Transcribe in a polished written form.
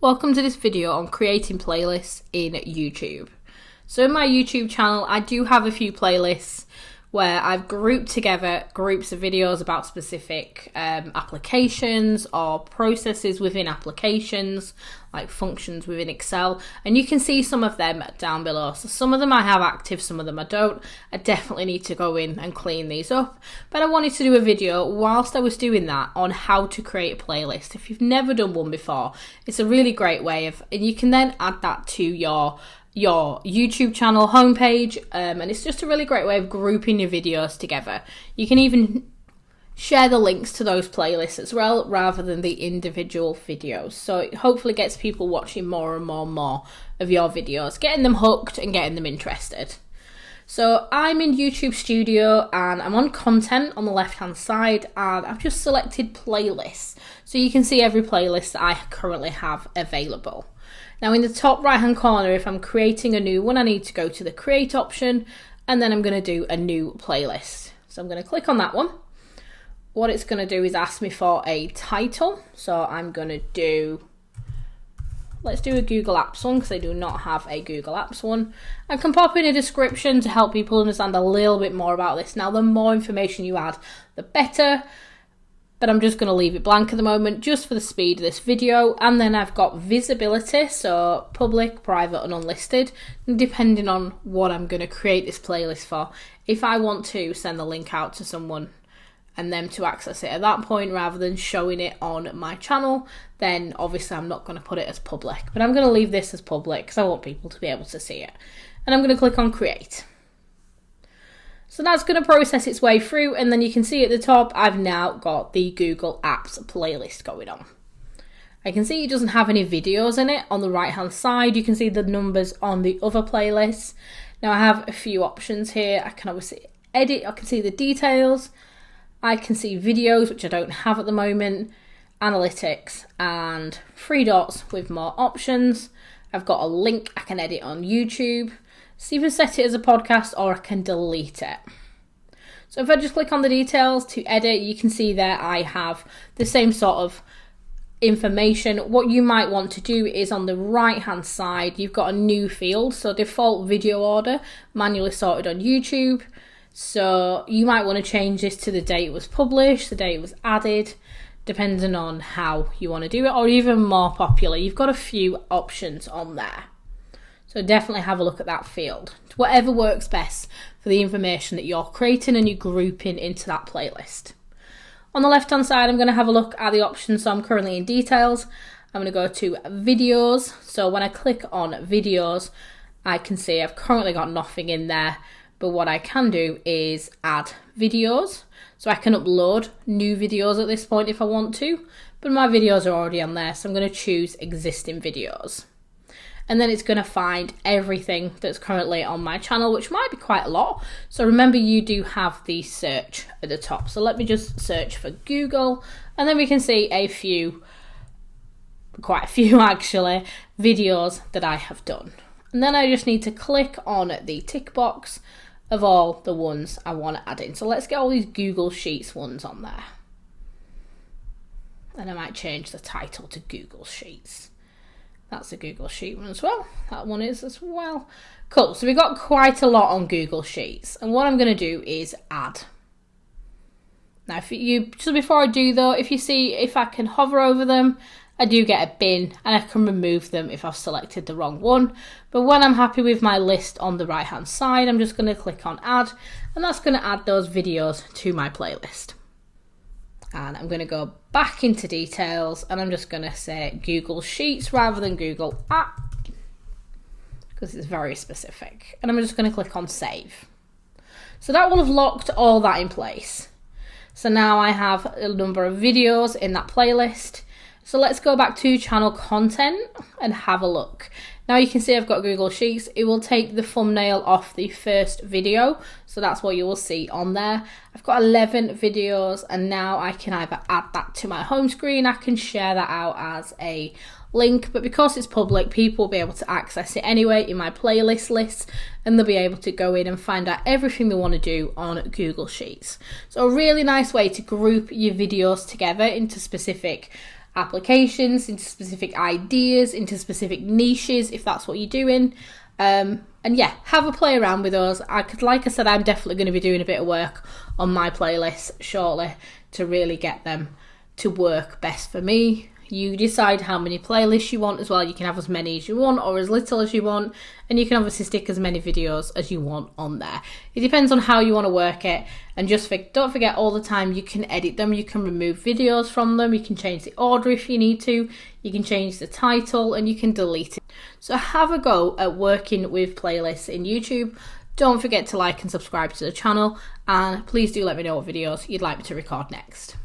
Welcome to this video on creating playlists in YouTube. So in my YouTube channel, I do have a few playlists where I've grouped together groups of videos about specific applications or processes within applications, like functions within Excel, and you can see some of them down below. So some of them I have active, some of them I don't. I definitely need to go in and clean these up, but I wanted to do a video whilst I was doing that on how to create a playlist. If you've never done one before, it's a really great way of, and you can then add that to your YouTube channel homepage, and it's just a really great way of grouping your videos together. You can even share the links to those playlists as well, rather than the individual videos. So it hopefully gets people watching more and more of your videos, getting them hooked and getting them interested. So I'm in YouTube Studio and I'm on content on the left hand side, and I've just selected playlists. So you can see every playlist that I currently have available. Now in the top right hand corner, if I'm creating a new one, I need to go to the create option, and then I'm going to do a new playlist. So I'm going to click on that one. What it's going to do is ask me for a title. So I'm going to do, let's do a Google Apps one, because I do not have a Google Apps one. I can pop in a description to help people understand a little bit more about this. Now the more information you add, the better. But I'm just going to leave it blank at the moment just for the speed of this video. And then I've got visibility, so public, private and unlisted, depending on what I'm going to create this playlist for. If I want to send the link out to someone and them to access it at that point rather than showing it on my channel, then obviously I'm not going to put it as public. But I'm going to leave this as public because I want people to be able to see it. And I'm going to click on create. So that's going to process its way through, and then you can see at the top I've now got the Google Apps playlist going on. I can see it doesn't have any videos in it. On the right hand side you can see the numbers on the other playlists. Now I have a few options here. I can obviously edit, I can see the details, I can see videos, which I don't have at the moment, analytics, and three dots with more options. I've got a link I can edit on YouTube. So even set it as a podcast, or I can delete it. So if I just click on the details to edit, you can see there I have the same sort of information. What you might want to do is on the right hand side, you've got a new field. So default video order, manually sorted on YouTube. So you might want to change this to the date it was published, the date it was added, depending on how you want to do it, or even more popular. You've got a few options on there. So definitely have a look at that field. Whatever works best for the information that you're creating and you're grouping into that playlist. On the left hand side, I'm going to have a look at the options. So I'm currently in details. I'm going to go to videos. So when I click on videos, I can see I've currently got nothing in there. But what I can do is add videos. So I can upload new videos at this point if I want to. But my videos are already on there. So I'm going to choose existing videos. And then it's going to find everything that's currently on my channel, which might be quite a lot. So remember, you do have the search at the top. So let me just search for Google, and then we can see quite a few actually, videos that I have done. And then I just need to click on the tick box of all the ones I want to add in. So let's get all these Google Sheets ones on there. And I might change the title to Google Sheets. That's a Google Sheet one as well. That one is as well. Cool, so we've got quite a lot on Google Sheets. And what I'm going to do is add. Now, just before I do though, if you see, if I can hover over them, I do get a bin, and I can remove them if I've selected the wrong one. But when I'm happy with my list on the right hand side, I'm just going to click on add, and that's going to add those videos to my playlist. And I'm going to go back into details, and I'm just going to say Google Sheets rather than Google App, because it's very specific. And I'm just going to click on save. So that will have locked all that in place. So now I have a number of videos in that playlist. So let's go back to channel content and have a look. Now you can see I've got Google Sheets. It will take the thumbnail off the first video. So that's what you will see on there. I've got 11 videos, and now I can either add that to my home screen. I can share that out as a link, but because it's public, people will be able to access it anyway in my playlist list, and they'll be able to go in and find out everything they want to do on Google Sheets. So a really nice way to group your videos together into specific applications, into specific ideas, into specific niches, if that's what you're doing. And yeah, have a play around with those. Like I said, I'm definitely going to be doing a bit of work on my playlists shortly to really get them to work best for me. You decide how many playlists you want as well. You can have as many as you want or as little as you want, and you can obviously stick as many videos as you want on there. It depends on how you want to work it, and don't forget, all the time you can edit them, you can remove videos from them, you can change the order if you need to, you can change the title, and you can delete it. So have a go at working with playlists in YouTube. Don't forget to like and subscribe to the channel, and please do let me know what videos you'd like me to record next.